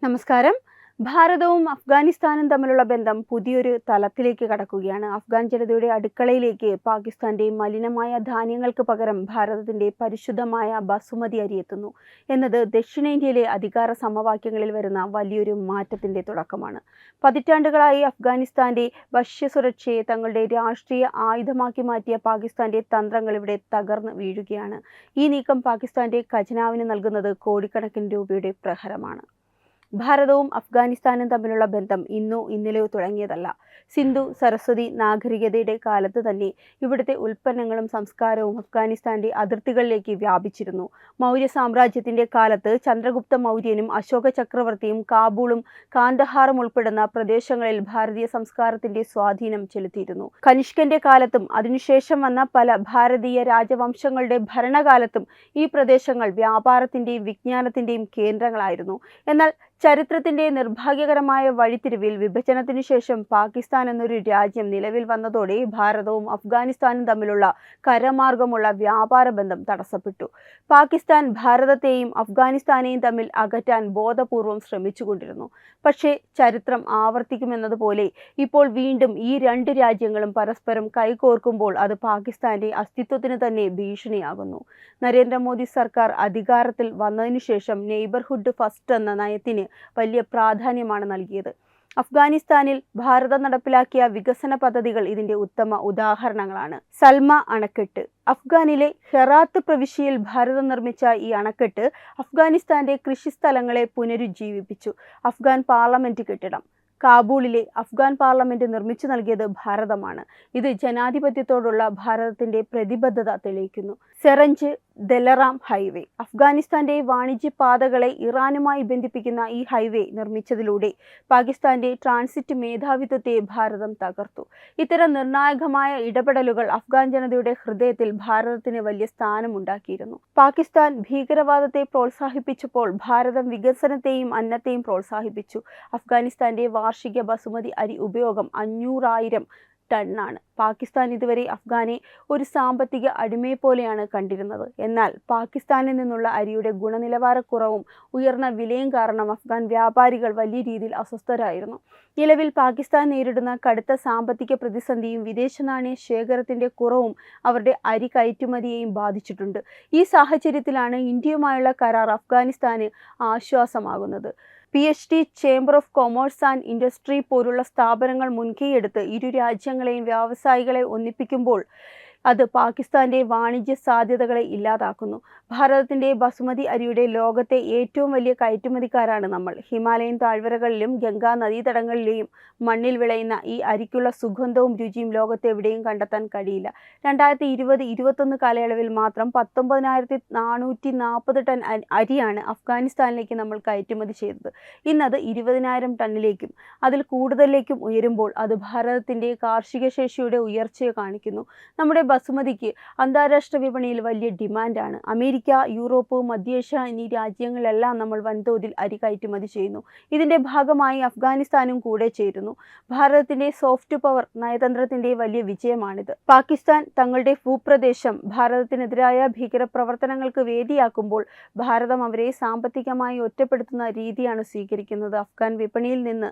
നമസ്കാരം. ഭാരതവും അഫ്ഗാനിസ്ഥാനും തമ്മിലുള്ള ബന്ധം പുതിയൊരു തലത്തിലേക്ക് കടക്കുകയാണ്. അഫ്ഗാൻ ജനതയുടെ അടുക്കളയിലേക്ക് പാകിസ്ഥാന്റെ മലിനമായ ധാന്യങ്ങൾക്ക് പകരം ഭാരതത്തിന്റെ പരിശുദ്ധമായ ബസുമതി അരി എത്തുന്നു എന്നത് ദക്ഷിണേന്ത്യയിലെ അധികാര സമവാക്യങ്ങളിൽ വരുന്ന വലിയൊരു മാറ്റത്തിന്റെ തുടക്കമാണ്. പതിറ്റാണ്ടുകളായി അഫ്ഗാനിസ്ഥാന്റെ ഭക്ഷ്യസുരക്ഷയെ തങ്ങളുടെ രാഷ്ട്രീയ ആയുധമാക്കി മാറ്റിയ പാകിസ്ഥാന്റെ തന്ത്രങ്ങൾ ഇവിടെ തകർന്നു വീഴുകയാണ്. ഈ നീക്കം പാകിസ്ഥാന്റെ ഖജനാവിന് നൽകുന്നത് കോടിക്കണക്കിന് രൂപയുടെ പ്രഹരമാണ്. ഭാരതവും അഫ്ഗാനിസ്ഥാനും തമ്മിലുള്ള ബന്ധം ഇന്നോ ഇന്നലെയോ തുടങ്ങിയതല്ല. സിന്ധു സരസ്വതി നാഗരികതയുടെ കാലത്ത് തന്നെ ഇവിടുത്തെ ഉൽപ്പന്നങ്ങളും സംസ്കാരവും അഫ്ഗാനിസ്ഥാന്റെ അതിർത്തികളിലേക്ക് വ്യാപിച്ചിരുന്നു. മൗര്യ സാമ്രാജ്യത്തിന്റെ കാലത്ത് ചന്ദ്രഗുപ്ത മൗര്യനും അശോക ചക്രവർത്തിയും കാബൂളും കാന്തഹാറും ഉൾപ്പെടുന്ന പ്രദേശങ്ങളിൽ ഭാരതീയ സംസ്കാരത്തിന്റെ സ്വാധീനം ചെലുത്തിയിരുന്നു. കനിഷ്കന്റെ കാലത്തും അതിനുശേഷം വന്ന പല ഭാരതീയ രാജവംശങ്ങളുടെ ഭരണകാലത്തും ഈ പ്രദേശങ്ങൾ വ്യാപാരത്തിന്റെയും വിജ്ഞാനത്തിന്റെയും കേന്ദ്രങ്ങളായിരുന്നു. എന്നാൽ ചരിത്രത്തിന്റെ നിർഭാഗ്യകരമായ വഴിത്തിരിവിൽ വിഭജനത്തിനു ശേഷം പാകിസ്ഥാൻ എന്നൊരു രാജ്യം നിലവിൽ വന്നതോടെ ഭാരതവും അഫ്ഗാനിസ്ഥാനും തമ്മിലുള്ള കരമാർഗമുള്ള വ്യാപാര ബന്ധം തടസ്സപ്പെട്ടു. പാകിസ്ഥാൻ ഭാരതത്തെയും അഫ്ഗാനിസ്ഥാനെയും തമ്മിൽ അകറ്റാൻ ബോധപൂർവം ശ്രമിച്ചുകൊണ്ടിരുന്നു. പക്ഷേ ചരിത്രം ആവർത്തിക്കുമെന്നതുപോലെ ഇപ്പോൾ വീണ്ടും ഈ രണ്ട് രാജ്യങ്ങളും പരസ്പരം കൈകോർക്കുമ്പോൾ അത് പാകിസ്ഥാന്റെ അസ്തിത്വത്തിന് തന്നെ ഭീഷണിയാകുന്നു. നരേന്ദ്രമോദി സർക്കാർ അധികാരത്തിൽ വന്നതിനു ശേഷം നെയ്ബർഹുഡ് ഫസ്റ്റ് എന്ന നയത്തിന് വലിയ പ്രാധാന്യമാണ് നൽകിയത്. അഫ്ഗാനിസ്ഥാനിൽ ഭാരതം നടപ്പിലാക്കിയ വികസന പദ്ധതികൾ ഇതിന്റെ ഉത്തമ ഉദാഹരണങ്ങളാണ്. സൽമ അണക്കെട്ട്. അഫ്ഗാനിലെ ഹെറാത്ത് പ്രവിശ്യയിൽ ഭാരതം നിർമ്മിച്ച ഈ അണക്കെട്ട് അഫ്ഗാനിസ്ഥാന്റെ കൃഷിസ്ഥലങ്ങളെ പുനരുജ്ജീവിപ്പിച്ചു. അഫ്ഗാൻ പാർലമെന്റ് കെട്ടിടം കാബൂളിലെ അഫ്ഗാൻ പാർലമെന്റ് നിർമ്മിച്ചു നൽകിയത് ഭാരതമാണ്. ഇത് ജനാധിപത്യത്തോടുള്ള ഭാരതത്തിന്റെ പ്രതിബദ്ധത തെളിയിക്കുന്നു. സെറഞ്ച് ദലറാം ഹൈവേ. അഫ്ഗാനിസ്ഥാന്റെ വാണിജ്യ പാതകളെ ഇറാനുമായി ബന്ധിപ്പിക്കുന്ന ഈ ഹൈവേ നിർമ്മിച്ചതിലൂടെ പാകിസ്ഥാന്റെ ട്രാൻസിറ്റ് മേധാവിത്വത്തെ ഭാരതം തകർത്തു. ഇത്തരം നിർണായകമായ ഇടപെടലുകൾ അഫ്ഗാൻ ജനതയുടെ ഹൃദയത്തിൽ ഭാരതത്തിന് വലിയ സ്ഥാനമുണ്ടാക്കിയിരുന്നു. പാകിസ്ഥാൻ ഭീകരവാദത്തെ പ്രോത്സാഹിപ്പിച്ചപ്പോൾ ഭാരതം വികസനത്തെയും അന്നത്തെയും പ്രോത്സാഹിപ്പിച്ചു. അഫ്ഗാനിസ്ഥാന്റെ വാർഷിക ബസുമതി അരി ഉപയോഗം 500,000 ടണ്ണാണ്. പാകിസ്ഥാൻ ഇതുവരെ അഫ്ഗാനെ ഒരു സാമ്പത്തിക അടിമയെപ്പോലെയാണ് കണ്ടിരുന്നത്. എന്നാൽ പാകിസ്ഥാനിൽ നിന്നുള്ള അരിയുടെ ഗുണനിലവാരക്കുറവും ഉയർന്ന വിലയും കാരണം അഫ്ഗാൻ വ്യാപാരികൾ വലിയ രീതിയിൽ അസ്വസ്ഥരായിരുന്നു. നിലവിൽ പാകിസ്ഥാൻ നേരിടുന്ന കടുത്ത സാമ്പത്തിക പ്രതിസന്ധിയും വിദേശ നാണയ ശേഖരത്തിന്റെ കുറവും അവരുടെ അരി കയറ്റുമതിയെയും ബാധിച്ചിട്ടുണ്ട്. ഈ സാഹചര്യത്തിലാണ് ഇന്ത്യയുമായുള്ള കരാർ അഫ്ഗാനിസ്ഥാന് ആശ്വാസമാകുന്നത്. PhD chamber of commerce and industry പോലുള്ള സ്ഥാപനങ്ങൾ മുൻകൈയെടുത്ത് ഇരു രാജ്യങ്ങളെയും വ്യാവസായികളെ ഒന്നിപ്പിക്കുമ്പോൾ അത് പാകിസ്ഥാന്റെ വാണിജ്യ സാധ്യതകളെ ഇല്ലാതാക്കുന്നു. ഭാരതത്തിന്റെ ബസുമതി അരിയുടെ ലോകത്തെ ഏറ്റവും വലിയ കയറ്റുമതിക്കാരാണ് നമ്മൾ. ഹിമാലയൻ താഴ്വരകളിലും ഗംഗാ നദീതടങ്ങളിലെയും മണ്ണിൽ വിളയുന്ന ഈ അരിക്കുള്ള സുഗന്ധവും രുചിയും ലോകത്തെവിടെയും കണ്ടെത്താൻ കഴിയില്ല. 2020-21 കാലയളവിൽ മാത്രം 19,440 ടൺ അരിയാണ് അഫ്ഗാനിസ്ഥാനിലേക്ക് നമ്മൾ കയറ്റുമതി ചെയ്തത്. ഇന്നത് 20,000 ടണ്ണിലേക്കും അതിൽ കൂടുതലിലേക്കും ഉയരുമ്പോൾ അത് ഭാരതത്തിന്റെ കാർഷിക ശേഷിയുടെ ഉയർച്ചയെ കാണിക്കുന്നു. നമ്മുടെ ബസുമതിക്ക് അന്താരാഷ്ട്ര വിപണിയിൽ വലിയ ഡിമാൻഡാണ്. അമേരിക്ക, യൂറോപ്പ്, മധ്യേഷ്യ എന്നീ രാജ്യങ്ങളിലെല്ലാം നമ്മൾ വൻതോതിൽ അരി കയറ്റുമതി ചെയ്യുന്നു. ഇതിന്റെ ഭാഗമായി അഫ്ഗാനിസ്ഥാനും കൂടെ ചേരുന്നു. ഭാരതത്തിന്റെ സോഫ്റ്റ് പവർ നയതന്ത്രത്തിന്റെ വലിയ വിജയമാണിത്. പാകിസ്ഥാൻ തങ്ങളുടെ ഭൂപ്രദേശം ഭാരതത്തിനെതിരായ ഭീകരപ്രവർത്തനങ്ങൾക്ക് വേദിയാക്കുമ്പോൾ ഭാരതം അവരെ സാമ്പത്തികമായി ഒറ്റപ്പെടുത്തുന്ന രീതിയാണ് സ്വീകരിക്കുന്നത്. അഫ്ഗാൻ വിപണിയിൽ നിന്ന്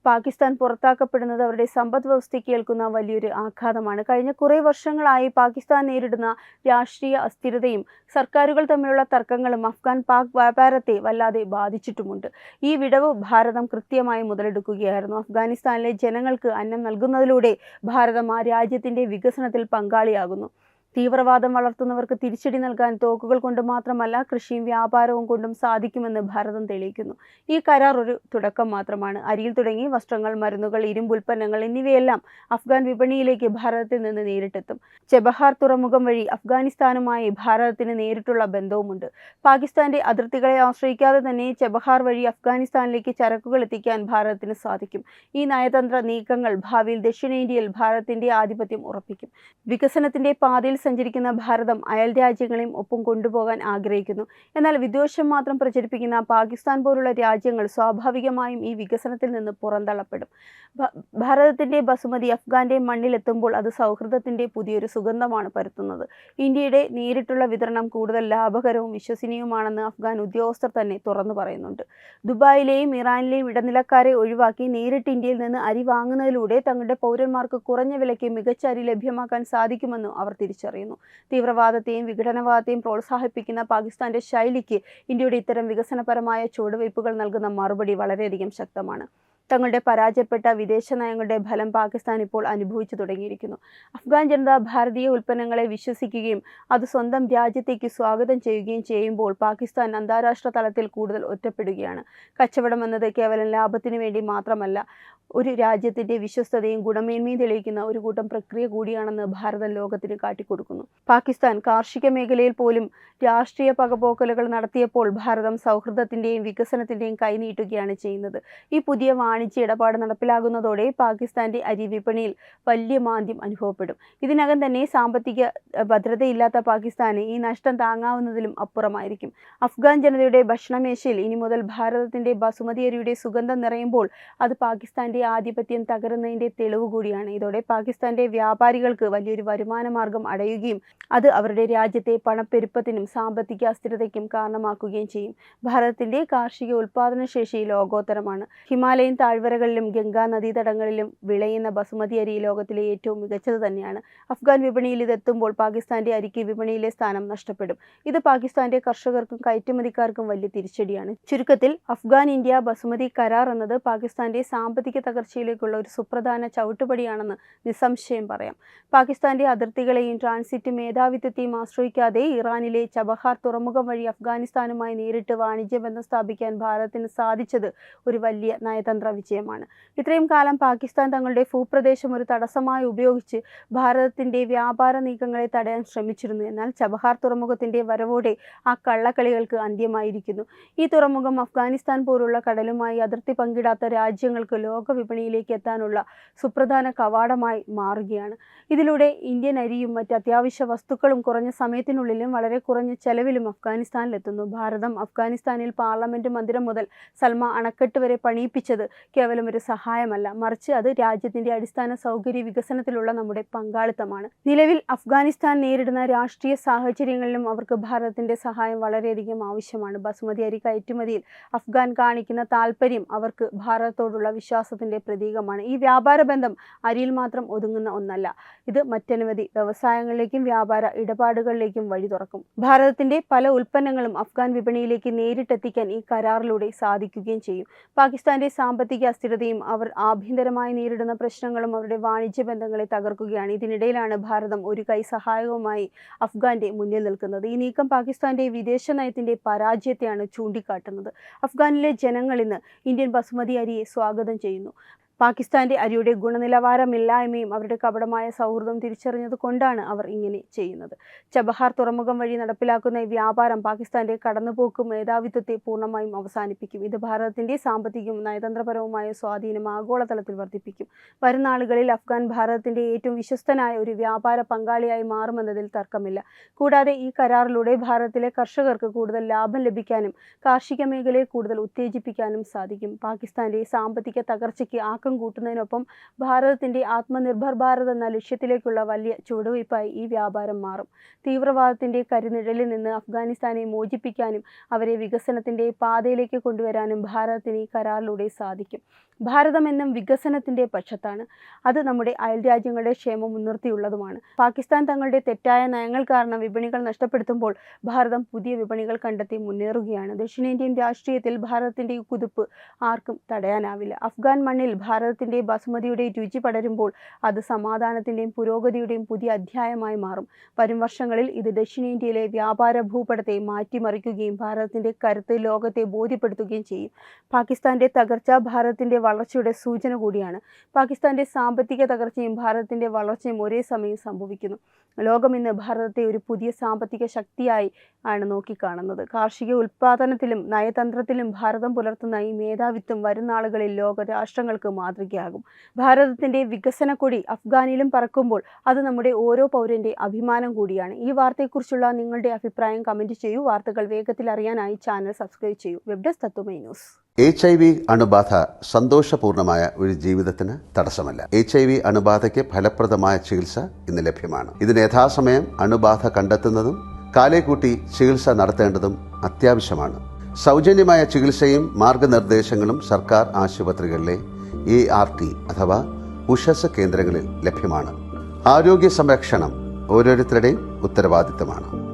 പാകിസ്ഥാൻ പുറത്താക്കപ്പെടുന്നത് അവരുടെ സമ്പദ് വ്യവസ്ഥയ്ക്ക് ഏൽക്കുന്ന വലിയൊരു ആഘാതമാണ്. കഴിഞ്ഞ കുറേ വർഷങ്ങളായി പാകിസ്ഥാൻ നേരിടുന്ന രാഷ്ട്രീയ അസ്ഥിരതയും സർക്കാരുകൾ തമ്മിലുള്ള തർക്കങ്ങളും അഫ്ഗാൻ പാക് വ്യാപാരത്തെ വല്ലാതെ ബാധിച്ചിട്ടുമുണ്ട്. ഈ വിടവ് ഭാരതം കൃത്യമായി മുതലെടുക്കുകയായിരുന്നു. അഫ്ഗാനിസ്ഥാനിലെ ജനങ്ങൾക്ക് അന്നം നൽകുന്നതിലൂടെ ഭാരതം ആ രാജ്യത്തിന്റെ വികസനത്തിൽ പങ്കാളിയാകുന്നു. തീവ്രവാദം വളർത്തുന്നവർക്ക് തിരിച്ചടി നൽകാൻ തോക്കുകൾ കൊണ്ട് മാത്രമല്ല കൃഷിയും വ്യാപാരവും കൊണ്ടും സാധിക്കുമെന്ന് ഭാരതം തെളിയിക്കുന്നു. ഈ കരാർ ഒരു തുടക്കം മാത്രമാണ്. അരിയിൽ തുടങ്ങി വസ്ത്രങ്ങൾ, മരുന്നുകൾ, ഇരുമ്പുൽപ്പന്നങ്ങൾ എന്നിവയെല്ലാം അഫ്ഗാൻ വിപണിയിലേക്ക് ഭാരതത്തിൽ നിന്ന് നേരിട്ടെത്തും. ചെബഹാർ തുറമുഖം വഴി അഫ്ഗാനിസ്ഥാനുമായി ഭാരതത്തിന് നേരിട്ടുള്ള ബന്ധവുമുണ്ട്. പാകിസ്ഥാന്റെ അതിർത്തികളെ ആശ്രയിക്കാതെ തന്നെ ചെബഹാർ വഴി അഫ്ഗാനിസ്ഥാനിലേക്ക് ചരക്കുകൾ എത്തിക്കാൻ ഭാരതത്തിന് സാധിക്കും. ഈ നയതന്ത്ര നീക്കങ്ങൾ ഭാവിയിൽ ദക്ഷിണേന്ത്യയിൽ ഭാരതത്തിന്റെ ആധിപത്യം ഉറപ്പിക്കും. വികസനത്തിന്റെ പാതയിൽ സഞ്ചരിക്കുന്ന ഭാരതം അയൽ രാജ്യങ്ങളെയും ഒപ്പം കൊണ്ടുപോകാൻ ആഗ്രഹിക്കുന്നു. എന്നാൽ വിദ്വേഷം മാത്രം പ്രചരിപ്പിക്കുന്ന പാകിസ്ഥാൻ പോലുള്ള രാജ്യങ്ങൾ സ്വാഭാവികമായും ഈ വികസനത്തിൽ നിന്ന് പുറന്തള്ളപ്പെടും. ഭാരതത്തിന്റെ ബസുമതി അഫ്ഗാന്റെ മണ്ണിലെത്തുമ്പോൾ അത് സൗഹൃദത്തിന്റെ പുതിയൊരു സുഗന്ധമാണ് പരത്തുന്നത്. ഇന്ത്യയുടെ നേരിട്ടുള്ള വിതരണം കൂടുതൽ ലാഭകരവും വിശ്വസനീയവുമാണെന്ന് അഫ്ഗാൻ ഉദ്യോഗസ്ഥർ തന്നെ തുറന്നു പറയുന്നുണ്ട്. ദുബായിലെയും ഇറാനിലെയും ഇടനിലക്കാരെ ഒഴിവാക്കി നേരിട്ട് ഇന്ത്യയിൽ നിന്ന് അരി വാങ്ങുന്നതിലൂടെ തങ്ങളുടെ പൗരന്മാർക്ക് കുറഞ്ഞ വിലയ്ക്ക് മികച്ച അരി ലഭ്യമാക്കാൻ സാധിക്കുമെന്നും അവർ തിരിച്ചറിയുന്നു. തീവ്രവാദത്തെയും വിഘടനവാദത്തെയും പ്രോത്സാഹിപ്പിക്കുന്ന പാകിസ്ഥാന്റെ ശൈലിക്ക് ഇന്ത്യയുടെ ഇത്തരം വികസനപരമായ ചുവടുവയ്പ്പുകൾ നൽകുന്ന മറുപടി വളരെയധികം ശക്തമാണ്. തങ്ങളുടെ പരാജയപ്പെട്ട വിദേശ നയങ്ങളുടെ ഫലം പാകിസ്ഥാൻ ഇപ്പോൾ അനുഭവിച്ചു തുടങ്ങിയിരിക്കുന്നു. അഫ്ഗാൻ ജനത ഭാരതീയ ഉൽപ്പന്നങ്ങളെ വിശ്വസിക്കുകയും അത് സ്വന്തം രാജ്യത്തേക്ക് സ്വാഗതം ചെയ്യുകയും ചെയ്യുമ്പോൾ പാകിസ്ഥാൻ അന്താരാഷ്ട്ര തലത്തിൽ കൂടുതൽ ഒറ്റപ്പെടുകയാണ്. കച്ചവടം എന്നത് കേവലം ലാഭത്തിന് വേണ്ടി മാത്രമല്ല, ഒരു രാജ്യത്തിന്റെ വിശ്വസ്തതയും ഗുണമേന്മയും തെളിയിക്കുന്ന ഒരു കൂട്ടം പ്രക്രിയ കൂടിയാണെന്ന് ഭാരതം ലോകത്തിന് കാട്ടിക്കൊടുക്കുന്നു. പാകിസ്ഥാൻ കാർഷിക മേഖലയിൽ പോലും രാഷ്ട്രീയ പകപോക്കലുകൾ നടത്തിയപ്പോൾ ഭാരതം സൗഹൃദത്തിന്റെയും വികസനത്തിന്റെയും കൈനീട്ടുകയാണ് ചെയ്യുന്നത്. ഈ പുതിയ വാണിജ്യ ഇടപാട് നടപ്പിലാകുന്നതോടെ പാകിസ്ഥാന്റെ അരി വിപണിയിൽ വലിയ മാന്ദ്യം അനുഭവപ്പെടും. ഇതിനകം തന്നെ സാമ്പത്തിക ഭദ്രതയില്ലാത്ത പാകിസ്ഥാന് ഈ നഷ്ടം താങ്ങാവുന്നതിലും അപ്പുറമായിരിക്കും. അഫ്ഗാൻ ജനതയുടെ ഭക്ഷണമേശയിൽ ഇനി മുതൽ ഭാരതത്തിന്റെ ബസുമതി അരിയുടെ സുഗന്ധം നിറയുമ്പോൾ അത് പാകിസ്ഥാന്റെ ആധിപത്യം തകരുന്നതിന്റെ തെളിവ് കൂടിയാണ്. ഇതോടെ പാകിസ്ഥാന്റെ വ്യാപാരികൾക്ക് വലിയൊരു വരുമാന മാർഗം അടയുകയും അത് അവരുടെ രാജ്യത്തെ പണപ്പെരുപ്പത്തിനും സാമ്പത്തിക അസ്ഥിരതയ്ക്കും കാരണമാക്കുകയും ചെയ്യും. ഭാരതത്തിന്റെ കാർഷിക ഉൽപാദന ശേഷി ലോകോത്തരമാണ്. ഹിമാലയൻ താഴ്വരകളിലും ഗംഗാ നദീതടങ്ങളിലും വിളയുന്ന ബസുമതി അരി ലോകത്തിലെ ഏറ്റവും മികച്ചത് തന്നെയാണ്. അഫ്ഗാൻ വിപണിയിൽ ഇതെത്തുമ്പോൾ പാകിസ്ഥാന്റെ അരിക്ക് വിപണിയിലെ സ്ഥാനം നഷ്ടപ്പെടും. ഇത് പാകിസ്ഥാന്റെ കർഷകർക്കും കയറ്റുമതിക്കാർക്കും വലിയ തിരിച്ചടിയാണ്. ചുരുക്കത്തിൽ അഫ്ഗാൻ ഇന്ത്യ ബസുമതി കരാർ എന്നത് പാകിസ്ഥാന്റെ സാമ്പത്തിക തകർച്ചയിലേക്കുള്ള ഒരു സുപ്രധാന ചവിട്ടുപടിയാണെന്ന് നിസ്സംശയം പറയാം. പാകിസ്ഥാന്റെ അതിർത്തികളെയും ട്രാൻസിറ്റ് മേധാവിത്വത്തെയും ആശ്രയിക്കാതെ ഇറാനിലെ ചബഹാർ തുറമുഖം വഴി അഫ്ഗാനിസ്ഥാനുമായി നേരിട്ട് വാണിജ്യ ബന്ധം സ്ഥാപിക്കാൻ ഭാരതത്തിന് സാധിച്ചത് ഒരു വലിയ നയതന്ത്ര വിജയമാണ്. ഇത്രയും കാലം പാകിസ്ഥാൻ തങ്ങളുടെ ഭൂപ്രദേശം ഒരു തടസ്സമായി ഉപയോഗിച്ച് ഭാരതത്തിന്റെ വ്യാപാര നീക്കങ്ങളെ തടയാൻ ശ്രമിച്ചിരുന്നു. എന്നാൽ ചബഹാർ തുറമുഖത്തിന്റെ വരവോടെ ആ കള്ളക്കളികൾക്ക് അന്ത്യമായിരിക്കുന്നു. ഈ തുറമുഖം അഫ്ഗാനിസ്ഥാൻ പോലുള്ള കടലുമായി അതിർത്തി പങ്കിടാത്ത രാജ്യങ്ങൾക്ക് ലോക വിപണിയിലേക്ക് എത്താനുള്ള സുപ്രധാന കവാടമായി മാറുകയാണ്. ഇതിലൂടെ ഇന്ത്യൻ അരിയും മറ്റ് അത്യാവശ്യ വസ്തുക്കളും കുറഞ്ഞ സമയത്തിനുള്ളിലും വളരെ കുറഞ്ഞ ചെലവിലും അഫ്ഗാനിസ്ഥാനിലെത്തുന്നു. ഭാരതം അഫ്ഗാനിസ്ഥാനിൽ പാർലമെന്റ് മന്ദിരം മുതൽ സൽമ അണക്കെട്ട് വരെ പണിയിപ്പിച്ചത് കേവലം ഒരു സഹായമല്ല, മറിച്ച് അത് രാജ്യത്തിന്റെ അടിസ്ഥാന സൗകര്യ വികസനത്തിലുള്ള നമ്മുടെ പങ്കാളിത്തമാണ്. നിലവിൽ അഫ്ഗാനിസ്ഥാൻ നേരിടുന്ന രാഷ്ട്രീയ സാഹചര്യങ്ങളിലും അവർക്ക് ഭാരതത്തിന്റെ സഹായം വളരെയധികം ആവശ്യമാണ്. ബസുമതി അരി കയറ്റുമതിയിൽ അഫ്ഗാൻ കാണിക്കുന്ന താൽപര്യം അവർക്ക് ഭാരതത്തോടുള്ള വിശ്വാസത്തിന്റെ പ്രതീകമാണ്. ഈ വ്യാപാര ബന്ധം അരിയിൽ മാത്രം ഒതുങ്ങുന്ന ഒന്നല്ല, ഇത് മറ്റനവധി വ്യവസായങ്ങളിലേക്കും വ്യാപാര ഇടപാടുകളിലേക്കും വഴി തുറക്കും. ഭാരതത്തിന്റെ പല ഉൽപ്പന്നങ്ങളും അഫ്ഗാൻ വിപണിയിലേക്ക് നേരിട്ടെത്തിക്കാൻ ഈ കരാറിലൂടെ സാധിക്കുകയും ചെയ്യും. പാകിസ്ഥാന്റെ സാമ്പത്തിക അസ്ഥിരതയും അവർ ആഭ്യന്തരമായി നേരിടുന്ന പ്രശ്നങ്ങളും അവരുടെ വാണിജ്യ ബന്ധങ്ങളെ തകർക്കുകയാണ്. ഇതിനിടയിലാണ് ഭാരതം ഒരു കൈ സഹായവുമായി അഫ്ഗാന്റെ മുന്നിൽ നിൽക്കുന്നത്. ഈ നീക്കം പാകിസ്ഥാന്റെ വിദേശ നയത്തിന്റെ പരാജയത്തെയാണ് ചൂണ്ടിക്കാട്ടുന്നത്. അഫ്ഗാനിലെ ജനങ്ങൾ ഇന്ന് ഇന്ത്യൻ ബസുമതി അരിയെ സ്വാഗതം ചെയ്യുന്നു. പാകിസ്ഥാന്റെ അരിയുടെ ഗുണനിലവാരമില്ലായ്മയും അവരുടെ കപടമായ സൗഹൃദം തിരിച്ചറിഞ്ഞത് കൊണ്ടാണ് അവർ ഇങ്ങനെ ചെയ്യുന്നത്. ചബഹാർ തുറമുഖം വഴി നടപ്പിലാക്കുന്ന ഈ വ്യാപാരം പാകിസ്ഥാന്റെ കടന്നുപോക്ക് മേധാവിത്വത്തെ പൂർണ്ണമായും അവസാനിപ്പിക്കും. ഇത് ഭാരതത്തിന്റെ സാമ്പത്തികവും നയതന്ത്രപരവുമായ സ്വാധീനം ആഗോളതലത്തിൽ വർദ്ധിപ്പിക്കും. വരുന്ന നാളുകളിൽ അഫ്ഗാൻ ഭാരതത്തിന്റെ ഏറ്റവും വിശ്വസ്തനായ ഒരു വ്യാപാര പങ്കാളിയായി മാറുമെന്നതിൽ തർക്കമില്ല. കൂടാതെ ഈ കരാറിലൂടെ ഭാരതത്തിലെ കർഷകർക്ക് കൂടുതൽ ലാഭം ലഭിക്കാനും കാർഷിക മേഖലയെ കൂടുതൽ ഉത്തേജിപ്പിക്കാനും സാധിക്കും. പാകിസ്ഥാന്റെ സാമ്പത്തിക തകർച്ചയ്ക്ക് കൂട്ടുന്നതിനൊപ്പം ഭാരതത്തിന്റെ ആത്മനിർഭർ ഭാരത് എന്ന ലക്ഷ്യത്തിലേക്കുള്ള വലിയ ചുവടുവയ്പായി ഈ വ്യാപാരം മാറും. തീവ്രവാദത്തിന്റെ കരിനിഴലിൽ നിന്ന് അഫ്ഗാനിസ്ഥാനെ മോചിപ്പിക്കാനും അവരെ വികസനത്തിന്റെ പാതയിലേക്ക് കൊണ്ടുവരാനും ഭാരതത്തിന് ഈ കരാറിലൂടെ സാധിക്കും. ഭാരതം എന്നും വികസനത്തിന്റെ പക്ഷത്താണ്. അത് നമ്മുടെ അയൽ രാജ്യങ്ങളുടെ ക്ഷേമം മുൻനിർത്തിയുള്ളതുമാണ്. പാകിസ്ഥാൻ തങ്ങളുടെ തെറ്റായ നയങ്ങൾ കാരണം വിപണികൾ നഷ്ടപ്പെടുത്തുമ്പോൾ ഭാരതം പുതിയ വിപണികൾ കണ്ടെത്തി മുന്നേറുകയാണ്. ദക്ഷിണേന്ത്യൻ രാഷ്ട്രീയത്തിൽ ഭാരതത്തിന്റെ ഈ കുതിപ്പ് ആർക്കും തടയാനാവില്ല. അഫ്ഗാൻ മണ്ണിൽ ഭാരതത്തിന്റെ ബസുമതിയുടെ രുചി പടരുമ്പോൾ അത് സമാധാനത്തിന്റെയും പുരോഗതിയുടെയും പുതിയ അധ്യായമായി മാറും. വരും വർഷങ്ങളിൽ ഇത് ദക്ഷിണേന്ത്യയിലെ വ്യാപാര ഭൂപടത്തെ മാറ്റിമറിക്കുകയും ഭാരതത്തിന്റെ കരുത്ത് ലോകത്തെ ബോധ്യപ്പെടുത്തുകയും ചെയ്യും. പാകിസ്ഥാന്റെ തകർച്ച ഭാരതത്തിന്റെ വളർച്ചയുടെ സൂചന കൂടിയാണ്. പാകിസ്ഥാന്റെ സാമ്പത്തിക തകർച്ചയും ഭാരതത്തിന്റെ വളർച്ചയും ഒരേ സമയം സംഭവിക്കുന്നു. ലോകം ഇന്ന് ഭാരതത്തെ ഒരു പുതിയ സാമ്പത്തിക ശക്തിയായി ആണ് നോക്കിക്കാണുന്നത്. കാർഷിക ഉൽപാദനത്തിലും നയതന്ത്രത്തിലും ഭാരതം പുലർത്തുന്ന ഈ മേധാവിത്വം വരും നാളുകളിൽ ലോക രാഷ്ട്രങ്ങൾക്ക് മാതൃകയാകും. ഭാരതത്തിന്റെ വികസന കൊടി അഫ്ഗാനിലും പറക്കുമ്പോൾ അത് നമ്മുടെ ഓരോ പൗരന്റെ അഭിമാനം കൂടിയാണ്. ഈ വാർത്തയെക്കുറിച്ചുള്ള നിങ്ങളുടെ അഭിപ്രായം കമന്റ് ചെയ്യൂ. വാർത്തകൾ വേഗത്തിൽ അറിയാനായി ചാനൽ സബ്സ്ക്രൈബ് ചെയ്യൂ. വെബ് ഡെസ്ക് തത്വമൈ ന്യൂസ്. HIV അണുബാധ സന്തോഷപൂർണമായ ഒരു ജീവിതത്തിന് തടസ്സമല്ല. HIV അണുബാധയ്ക്ക് ഫലപ്രദമായ ചികിത്സ ഇന്ന് ലഭ്യമാണ്. ഇതിന് യഥാസമയം അണുബാധ കണ്ടെത്തുന്നതും കാലേക്കൂട്ടി ചികിത്സ നടത്തേണ്ടതും അത്യാവശ്യമാണ്. സൗജന്യമായ ചികിത്സയും മാർഗനിർദ്ദേശങ്ങളും സർക്കാർ ആശുപത്രികളിലെ ART അഥവാ ഉഷസ് കേന്ദ്രങ്ങളിൽ ലഭ്യമാണ്. ആരോഗ്യ സംരക്ഷണം ഓരോരുത്തരുടെയും ഉത്തരവാദിത്തമാണ്.